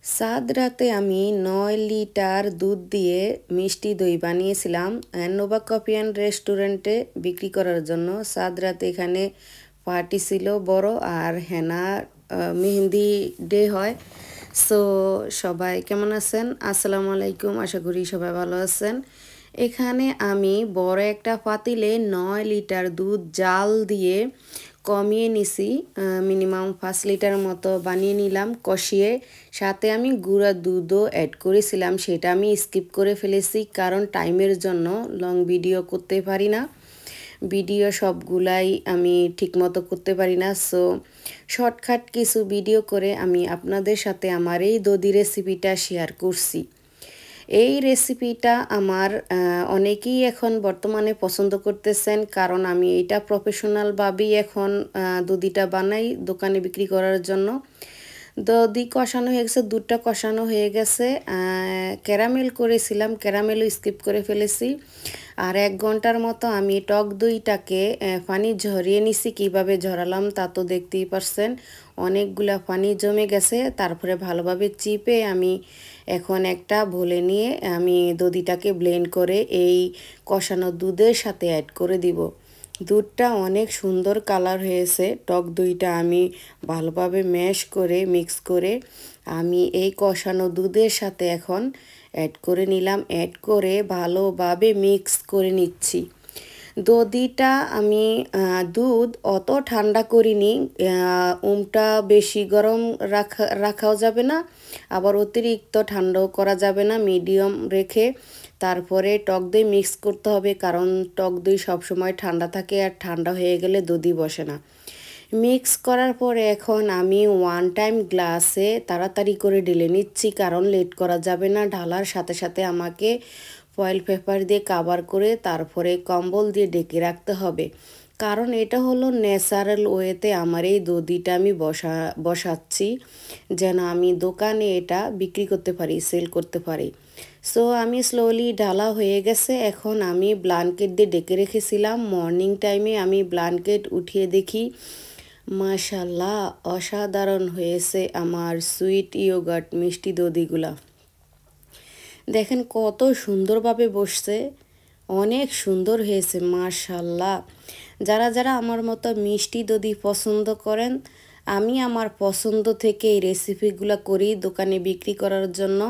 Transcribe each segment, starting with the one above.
সাত রাতে আমি 9 লিটার দুধ দিয়ে মিষ্টি দই বানিয়েছিলাম নোভা কফি অ্যান্ড রেস্টুরেন্টে বিক্রি করার জন্য। সাত রাতে এখানে পার্টি ছিল বড়, আর হেনা মেহেন্দি ডে হয়। সো সবাই কেমন আছেন? আসসালামু আলাইকুম, আশা করি সবাই ভালো আছেন। এখানে আমি বড় একটা পাতিলে 9 লিটার দুধ জাল দিয়ে কমিয়ে নিছি, মিনিমাম 5 লিটার মতো বানিয়ে নিলাম কষিয়ে। সাথে আমি গুঁড়া দুধও অ্যাড করেছিলাম, সেটা আমি স্কিপ করে ফেলেছি কারণ টাইমের জন্য লং ভিডিও করতে পারি না। ভিডিও সবগুলাই আমি ঠিকমতো করতে পারি না। সো শর্টকাট কিছু ভিডিও করে আমি আপনাদের সাথে আমার এই দধি রেসিপিটা শেয়ার করছি। এই রেসিপিটা আমার অনেকেই এখন বর্তমানে পছন্দ করতেছেন, কারণ আমি এটা প্রফেশনালভাবেই এখন দধিটা বানাই দোকানে বিক্রি করার জন্য। দধি কষানো হয়ে গেছে, দুধটা কষানো হয়ে গেছে, ক্যারামেল করেছিলাম, ক্যারামেলও স্কিপ করে ফেলেছি। আর 1 ঘন্টার মতো আমি টক দইটাকে পানি ঝরিয়ে নিছি। কিভাবে ঝরালাম তা তো দেখতেই পারছেন, অনেকগুলা পানি জমে গেছে। তারপরে ভালোভাবে চিপে আমি এখন একটা ভোলে নিয়ে আমি দধিটাকে ব্লেন্ড করে এই কষানো দুধের সাথে অ্যাড করে দিব। দুধটা অনেক সুন্দর কালার হয়েছে। টক দইটা আমি ভালোভাবে ম্যাশ করে মিক্স করে আমি এই কষানো দুধের সাথে এখন অ্যাড করে নিলাম। অ্যাড করে ভালোভাবে মিক্স করে নিচ্ছি। দধিটা আমি দুধ অত ঠান্ডা করিনি, উমটা বেশি গরম রাখাও যাবে না, আবার অতিরিক্ত ঠান্ডাও করা যাবে না, মিডিয়াম রেখে তারপরে টক দই মিক্স করতে হবে, কারণ টক দই সবসময় ঠান্ডা থাকে আর ঠান্ডা হয়ে গেলে দধি বসে না। মিক্স করার পরে এখন আমি 1 টাইম গ্লাসে তাড়াতাড়ি করে ঢেলে নিচ্ছি, কারণ লেট করা যাবে না। ঢালার সাথে সাথে আমাকে ফয়েল পেপার দিয়ে কভার করে তারপরে কম্বল দিয়ে ঢেকে রাখতে হবে, কারণ এটা হলো ন্যাচারাল ওয়েতে আমার এই দধিটা আমি বসাচ্ছি যেন আমি দোকানে এটা বিক্রি করতে পারি, সেল করতে পারি। সো আমি স্লোলি ঢালা হয়ে গেছে। এখন আমি ব্ল্যাঙ্কেট দিয়ে ঢেকে রেখেছিলাম। মর্নিং টাইমে আমি ব্ল্যাঙ্কেট উঠিয়ে দেখি মাশাল্লাহ অসাধারণ হয়েছে আমার সুইট ইয়োগার্ট মিষ্টি দধিগুলা। দেখেন কত সুন্দরভাবে বসছে, অনেক সুন্দর হয়েছে মাশাল্লাহ। যারা যারা আমার মতো মিষ্টি দধি পছন্দ করেন, আমি আমার পছন্দ থেকে এই রেসিপিগুলো করি দোকানে বিক্রি করার জন্য।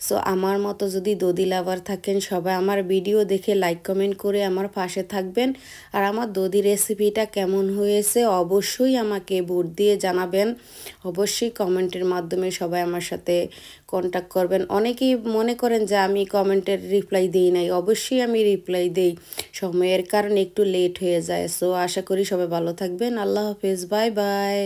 সো আমার মতো যদি দধি লাভার থাকেন, সবাই আমার ভিডিও দেখে লাইক কমেন্ট করে আমার পাশে থাকবেন। আর আমার দধি রেসিপিটা কেমন হয়েছে অবশ্যই আমাকে ভোট দিয়ে জানাবেন। অবশ্যই কমেন্টের মাধ্যমে সবাই আমার সাথে কন্ট্যাক্ট করবেন। অনেকেই মনে করেন যে আমি কমেন্টের রিপ্লাই দিই নাই, অবশ্যই আমি রিপ্লাই দিই, সময়ের কারণে একটু লেট হয়ে যায়। সো আশা করি সবাই ভালো থাকবেন। আল্লাহ হাফেজ, বাই বাই।